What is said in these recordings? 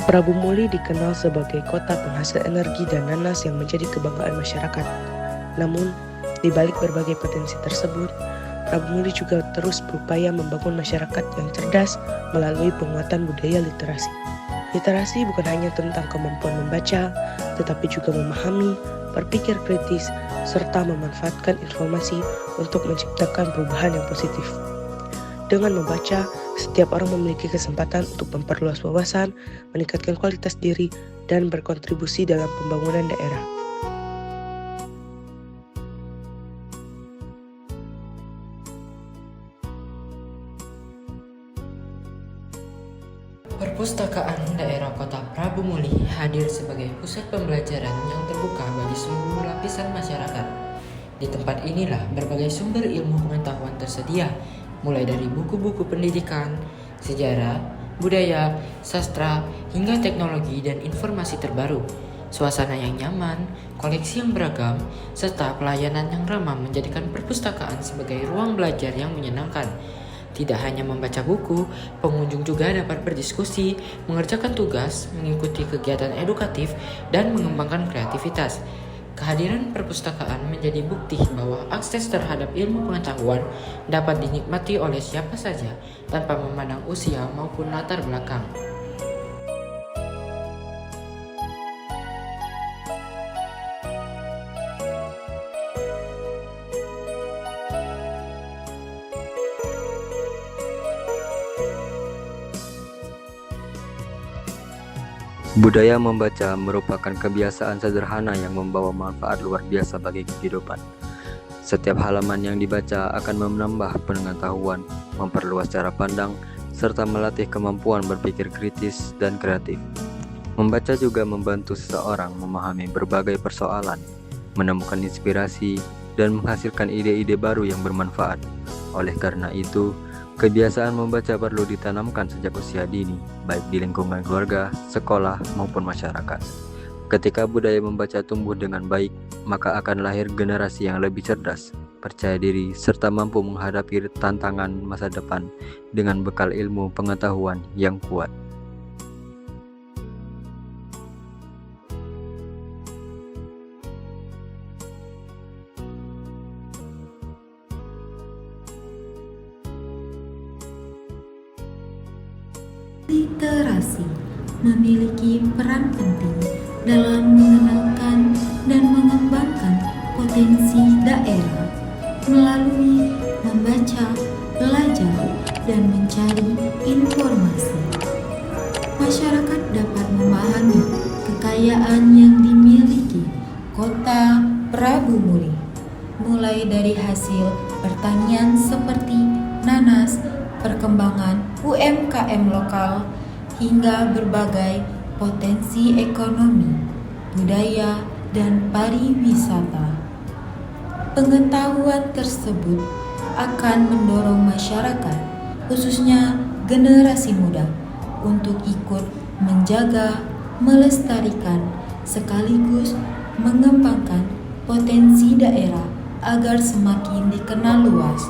Prabu Muli dikenal sebagai kota penghasil energi dan nanas yang menjadi kebanggaan masyarakat. Namun, di balik berbagai potensi tersebut, Prabu Muli juga terus berupaya membangun masyarakat yang cerdas melalui penguatan budaya literasi. Literasi bukan hanya tentang kemampuan membaca, tetapi juga memahami, berpikir kritis, serta memanfaatkan informasi untuk menciptakan perubahan yang positif. Dengan membaca, setiap orang memiliki kesempatan untuk memperluas wawasan, meningkatkan kualitas diri, dan berkontribusi dalam pembangunan daerah. Perpustakaan Daerah Kota Prabu Muli hadir sebagai pusat pembelajaran yang terbuka bagi seluruh lapisan masyarakat. Di tempat inilah berbagai sumber ilmu pengetahuan tersedia, mulai dari buku-buku pendidikan, sejarah, budaya, sastra, hingga teknologi dan informasi terbaru. Suasana yang nyaman, koleksi yang beragam, serta pelayanan yang ramah menjadikan perpustakaan sebagai ruang belajar yang menyenangkan. Tidak hanya membaca buku, pengunjung juga dapat berdiskusi, mengerjakan tugas, mengikuti kegiatan edukatif, dan mengembangkan kreativitas. Kehadiran perpustakaan menjadi bukti bahwa akses terhadap ilmu pengetahuan dapat dinikmati oleh siapa saja tanpa memandang usia maupun latar belakang. Budaya membaca merupakan kebiasaan sederhana yang membawa manfaat luar biasa bagi kehidupan. Setiap halaman yang dibaca akan menambah pengetahuan, memperluas cara pandang, serta melatih kemampuan berpikir kritis dan kreatif. Membaca juga membantu seseorang memahami berbagai persoalan, menemukan inspirasi, dan menghasilkan ide-ide baru yang bermanfaat. Oleh karena itu, kebiasaan membaca perlu ditanamkan sejak usia dini, baik di lingkungan keluarga, sekolah, maupun masyarakat. Ketika budaya membaca tumbuh dengan baik, maka akan lahir generasi yang lebih cerdas, percaya diri, serta mampu menghadapi tantangan masa depan dengan bekal ilmu pengetahuan yang kuat. Literasi memiliki peran penting dalam mengenalkan dan mengembangkan potensi daerah melalui membaca, belajar, dan mencari informasi. Masyarakat dapat memahami kekayaan yang dimiliki Kota Prabu Muli, mulai dari hasil pertanian seperti nanas, perkembangan UMKM lokal, hingga berbagai potensi ekonomi, budaya, dan pariwisata. Pengetahuan tersebut akan mendorong masyarakat, khususnya generasi muda, untuk ikut menjaga, melestarikan, sekaligus mengembangkan potensi daerah agar semakin dikenal luas.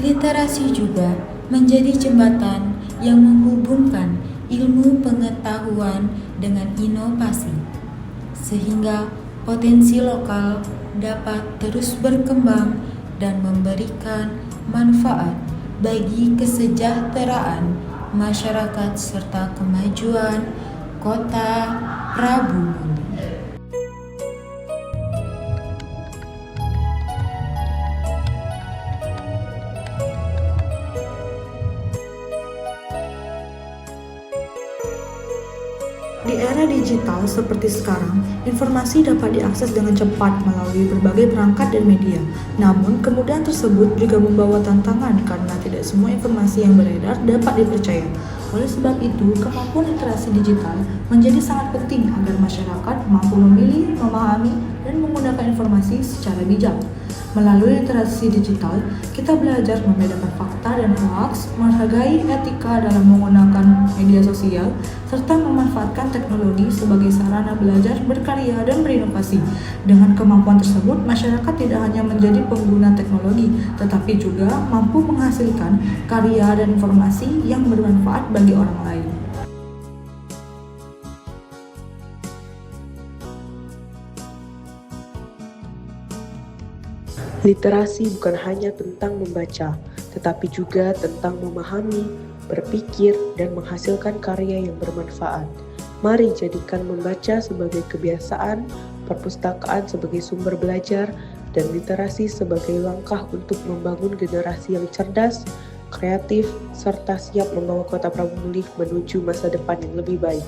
Literasi juga menjadi jembatan yang menghubungkan ilmu pengetahuan dengan inovasi, sehingga potensi lokal dapat terus berkembang dan memberikan manfaat bagi kesejahteraan masyarakat serta kemajuan Kota Prabu Muli. Di era digital seperti sekarang, informasi dapat diakses dengan cepat melalui berbagai perangkat dan media. Namun, kemudahan tersebut juga membawa tantangan karena tidak semua informasi yang beredar dapat dipercaya. Oleh sebab itu, kemampuan literasi digital menjadi sangat penting agar masyarakat mampu memilih, memahami, dan menggunakan informasi secara bijak. Melalui literasi digital, kita belajar membedakan fakta dan hoaks, menghargai etika dalam menggunakan media sosial, serta memanfaatkan teknologi sebagai sarana belajar, berkarya, dan berinovasi. Dengan kemampuan tersebut, masyarakat tidak hanya menjadi pengguna teknologi, tetapi juga mampu menghasilkan karya dan informasi yang bermanfaat bagi orang lain. Literasi bukan hanya tentang membaca, tetapi juga tentang memahami, berpikir, dan menghasilkan karya yang bermanfaat. Mari jadikan membaca sebagai kebiasaan, perpustakaan sebagai sumber belajar, dan literasi sebagai langkah untuk membangun generasi yang cerdas, kreatif, serta siap membawa Kota Prabu Mulih menuju masa depan yang lebih baik.